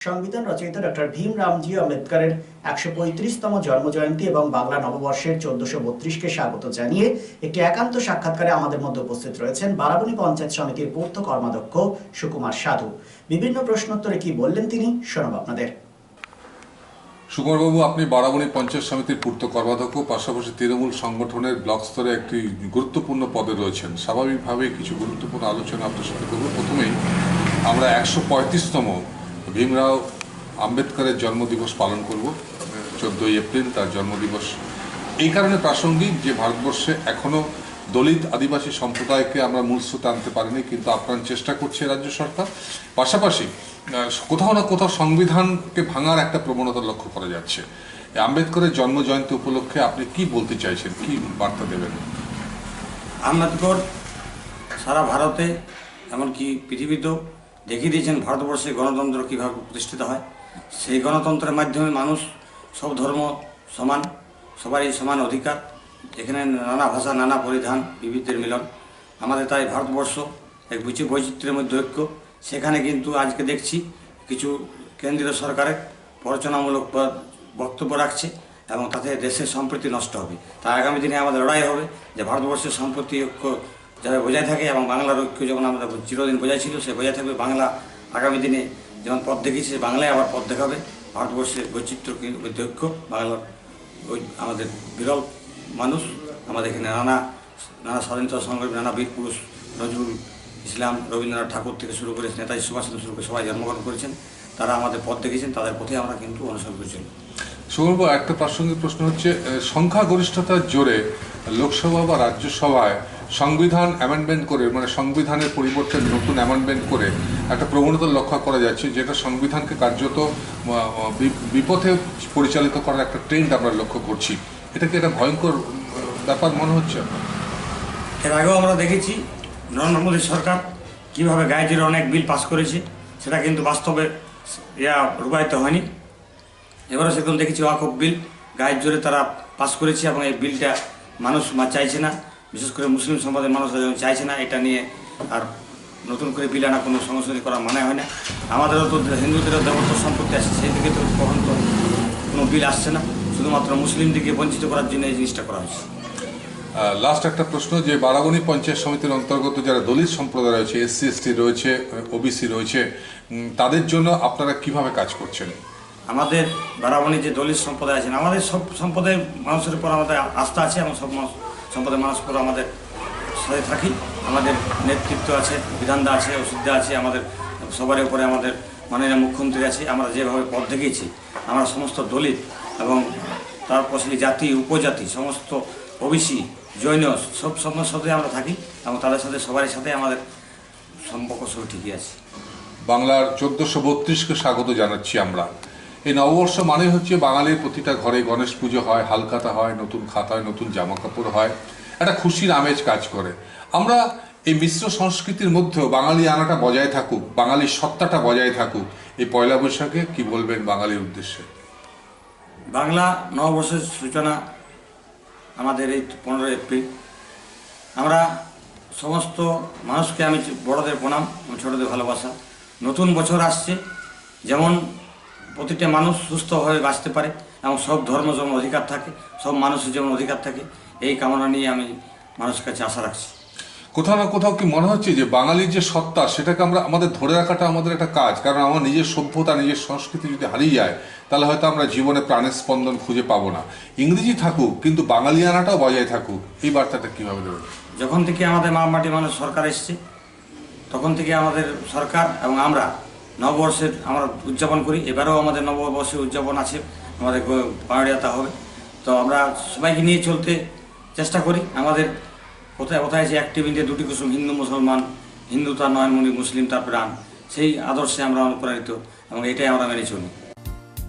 সংবিধান রচয়িতা ডক্টর ভীম রামজি আম্বেদকরের ১৩৫তম জন্মজয়ন্তী এবং বাংলা নববর্ষের ১৪৩২কে স্বাগত জানিয়ে একটি একান্ত সাক্ষাৎকারে আমাদের মধ্যে উপস্থিত রয়েছেন বারাবণী পঞ্চায়েত সমিতির পূর্ত কর্মাধ্যক্ষ সুকুমার সাধু। বিভিন্ন প্রশ্নোত্তরে কি বললেন তিনি শোনাব আপনাদের। সুকুমারবাবু, আপনি বারাবণী পঞ্চায়েত সমিতির পূর্ত কর্মাধ্যক্ষ, পাশাপাশি তৃণমূল সংগঠনের ব্লক স্তরে একটি গুরুত্বপূর্ণ পদে রয়েছেন। স্বাভাবিকভাবে কিছু গুরুত্বপূর্ণ আলোচনা আপনার সাথে করব। প্রথমেই আমরা ১৩৫তম ভীমরাও আম্বেদকরের জন্মদিবস পালন করব। ১৪ই এপ্রিল তার জন্মদিবস এই কারণে প্রাসঙ্গিক যে ভারতবর্ষে এখনও দলিত আদিবাসী সম্প্রদায়কে আমরা মূল স্রোতে আনতে পারিনি, কিন্তু আপ্রাণ চেষ্টা করছে রাজ্য সরকার। পাশাপাশি কোথাও না কোথাও সংবিধানকে ভাঙার একটা প্রবণতা লক্ষ্য করা যাচ্ছে। আম্বেদকরের জন্মজয়ন্তী উপলক্ষে আপনি কি বলতে চাইছেন, কি বার্তা দেবেন? আম্বেদকর সারা ভারতে এমনকি পৃথিবীতেও দেখিয়ে দিয়েছেন ভারতবর্ষে গণতন্ত্র কীভাবে প্রতিষ্ঠিত হয়। সেই গণতন্ত্রের মাধ্যমে মানুষ সব ধর্ম সমান, সবারই সমান অধিকার। এখানে নানা ভাষা, নানা পরিধান, বিবিধের মিলন। আমাদের তাই ভারতবর্ষ এক বৈচিত্র্যের মধ্যে ঐক্য। সেখানে কিন্তু আজকে দেখছি কিছু কেন্দ্রীয় সরকারের প্ররোচনামূলক বক্তব্য রাখছে এবং তাতে দেশের সম্প্রীতি নষ্ট হবে। তাই আগামী দিনে আমাদের লড়াই হবে যে ভারতবর্ষের সম্প্রীতি ঐক্য যারা বজায় থাকে এবং বাংলার ঐক্য যেমন আমাদের চিরদিন বজায় ছিল সে বজায় থাকবে। বাংলা আগামী দিনে যেমন পথ দেখিয়েছে বাংলায় আবার পথ দেখাবে। ভারতবর্ষের বৈচিত্র্য ঐক্য, বাংলার ওই আমাদের বিরল মানুষ, আমাদের এখানে নানা স্বাধীনতা সংগ্রামী, নানা বীর পুরুষ, নজরুল ইসলাম, রবীন্দ্রনাথ ঠাকুর থেকে শুরু করে নেতাজি সুভাষচন্দ্র শুরু করে সবাই জন্মগ্রহণ করেছেন। তারা আমাদের পথ দেখেছেন, তাদের পথে আমরা কিন্তু অনুসরণ করে চলি। সুকুমারবাবু, একটা প্রাসঙ্গিক প্রশ্ন হচ্ছে, সংখ্যাগরিষ্ঠতার জোরে লোকসভা বা রাজ্যসভায় সংবিধান অ্যামেন্ডমেন্ট করে, মানে সংবিধানের পরিবর্তে নতুন অ্যামেন্ডমেন্ট করে একটা প্রবণতা লক্ষ্য করা যাচ্ছে, যেটা সংবিধানকে কার্যত বিপথে পরিচালিত করার একটা ট্রেন্ড আমরা লক্ষ্য করছি। এটা কি একটা ভয়ঙ্কর ব্যাপার মনে হচ্ছে? এর আগেও আমরা দেখেছি নরেন্দ্র মোদী সরকার কীভাবে গাইজের অনেক বিল পাস করেছে, সেটা কিন্তু বাস্তবে রূপায়িত হয়নি। এবারও সেরকম দেখেছি ওয়াকফ বিল গায়ের জোরে তারা পাস করেছে এবং এই বিলটা মানুষ চাইছে না, বিশেষ করে মুসলিম সম্প্রদায়ের মানুষরা যেমন চাইছে না। এটা নিয়ে আর নতুন করে বিল আনা কোনো সংশোধনী করা মানে হয় না। আমাদেরও তো হিন্দুদেরও দেবত্ব সম্পত্তি আছে, সেই দিকে তো কখন তো কোনো বিল আসছে না। শুধুমাত্র মুসলিমদেরকে বঞ্চিত করার জন্য এই জিনিসটা করা হয়েছে। লাস্ট একটা প্রশ্ন, যে বারাবণী পঞ্চায়েত সমিতির অন্তর্গত যারা দলিত সম্প্রদায় রয়েছে, SC ST রয়েছে, OBC রয়েছে, তাদের জন্য আপনারা কিভাবে কাজ করছেন? আমাদের বারাবণী যে দলিত সম্প্রদায় আছেন, আমাদের সব সম্প্রদায়ের মানুষের উপর আমাদের আস্থা আছে এবং সব সম্প্রদায়ের মানুষের উপর আমাদের সাথে থাকি। আমাদের নেতৃত্ব আছে, বিধানদা আছে, ওসিদ্ধা আছে, আমাদের সবার উপরে আমাদের মাননীয় মুখ্যমন্ত্রী আছে। আমরা যেভাবে পথ দেখিয়েছি, আমরা সমস্ত দলিত এবং তার পাশাপাশি জাতি, উপজাতি, সমস্ত OBC, জৈন সব সাথে আমরা থাকি এবং তাদের সাথে সবারই সাথে আমাদের সম্পর্ক সব ঠিকই আছে। বাংলার ১৪৩২কে স্বাগত জানাচ্ছি আমরা। এই নববর্ষ মানে হচ্ছে বাঙালির প্রতিটা ঘরে গণেশ পুজো হয়, হালখাতা হয়, নতুন খাতা হয়, নতুন জামা কাপড় হয়, একটা খুশির আমেজ কাজ করে। আমরা এই মিশ্র সংস্কৃতির মধ্যেও বাঙালি আনাটা বজায় থাকুক, বাঙালির সত্তাটা বজায় থাকুক। এই পয়লা বৈশাখে কি বলবেন বাঙালির উদ্দেশ্যে? বাংলা নববর্ষের সূচনা আমাদের এই 15 এপ্রিল। আমরা সমস্ত মানুষকে, আমি বড়দের প্রণাম এবং ছোটদের ভালোবাসা। নতুন বছর আসছে, যেমন প্রতিটা মানুষ সুস্থভাবে বাঁচতে পারে এবং সব ধর্ম যেমন অধিকার থাকে, সব মানুষের যেমন অধিকার থাকে, এই কামনা নিয়ে আমি মানুষের কাছে আশা রাখছি। কোথাও না কোথাও কি মনে হচ্ছে যে বাঙালির যে সত্তা, সেটাকে আমাদের ধরে রাখাটা আমাদের একটা কাজ? কারণ আমার নিজের সভ্যতা, নিজের সংস্কৃতি যদি হারিয়ে যায়, তাহলে হয়তো আমরা জীবনে প্রাণের স্পন্দন খুঁজে পাবো না। ইংরেজি থাকুক, কিন্তু বাঙালি আনাটাও বজায় থাকুক, এই বার্তাটা কীভাবে দেবেন? যখন থেকে আমাদের মা মাটি মানুষ সরকার এসছে, তখন থেকে আমাদের সরকার এবং আমরা নববর্ষের আমরা উদযাপন করি। এবারেও আমাদের নববর্ষের উদযাপন আছে, আমাদের পাহাড়িয়াতা হবে। তো আমরা সবাইকে নিয়ে চলতে চেষ্টা করি। আমাদের কোথায় আছে অ্যাক্টিভ ইন্ডিয়া, দুটি কুসুম, হিন্দু মুসলমান, হিন্দু তার নয়নমণি, মুসলিম তার প্রাণ। সেই আদর্শে আমরা অনুপ্রাণিত এবং এটাই আমরা মেনে চলি।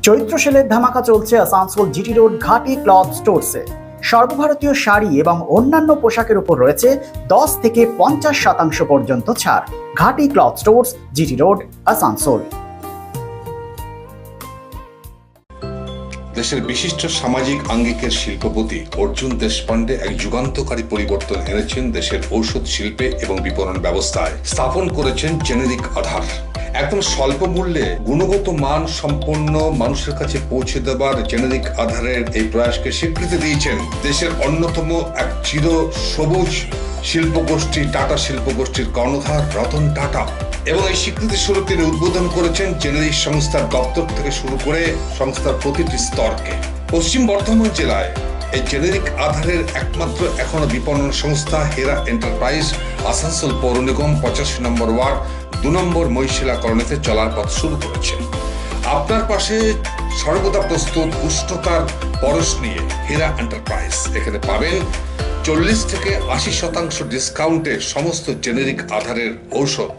চৈত্র সেলের ধামাকা চলছে আসানসোল GT রোড ঘাটি ক্লথ স্টোরসে। সর্বভারতীয় শাড়ি এবং অন্যান্য পোশাকের উপর রয়েছে 10 থেকে 50% পর্যন্ত ছাড়। ঘাটি cloth stores, GT road, Asansol. দেশের বিশিষ্ট সামাজিক আঙ্গিকের শিল্পপতি অর্জুন দেশপান্ডে এক যুগান্তকারী পরিবর্তন এনেছেন দেশের ঔষধ শিল্পে এবং বিপণন ব্যবস্থায়। স্থাপন করেছেন জেনেরিক আধার। একদম স্বল্প মূল্যে গুণগত মান সম্পন্ন মানুষের কাছে পৌঁছে দেবার জেনেরিক আধারের এই প্রয়াসকে স্বীকৃতি দিয়েছেন দেশের অন্যতম এক চির সবুজ শিল্পগোষ্ঠী টাটা শিল্পগোষ্ঠীর কর্ণধার রতন টাটা। এবং এই স্বীকৃতি স্বরূপ তিনি উদ্বোধন করেছেন জেনেরিক সংস্থার দপ্তর থেকে শুরু করে সংস্থার প্রতিটি স্তরকে। পশ্চিম বর্ধমান জেলায় এই জেনেরিক আধারের একমাত্র এখনো বিপণন সংস্থা হেরা এন্টারপ্রাইজ আসানসোল পৌর নিগম 85 নম্বর ওয়ার্ড 2 নম্বর মহিশিলা কলোনিতে চলার পথ শুরু করেছে। আপনার পাশে সর্বদা প্রস্তুত উষ্ণতার পরশ নিয়ে হেরা এন্টারপ্রাইজ। এখানে পাবেন 40 থেকে 80% ডিসকাউন্টে সমস্ত জেনেরিক আধারের ঔষধ।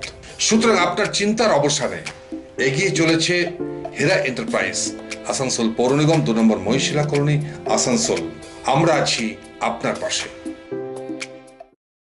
সুতরাং আপনার চিন্তার অবসানে এগিয়ে চলেছে হেরা এন্টারপ্রাইজ, আসানসোল পৌর নিগম 2 নম্বর মহিশিলা কলোনি, আসানসোল। আমরা আছি আপনার পাশে।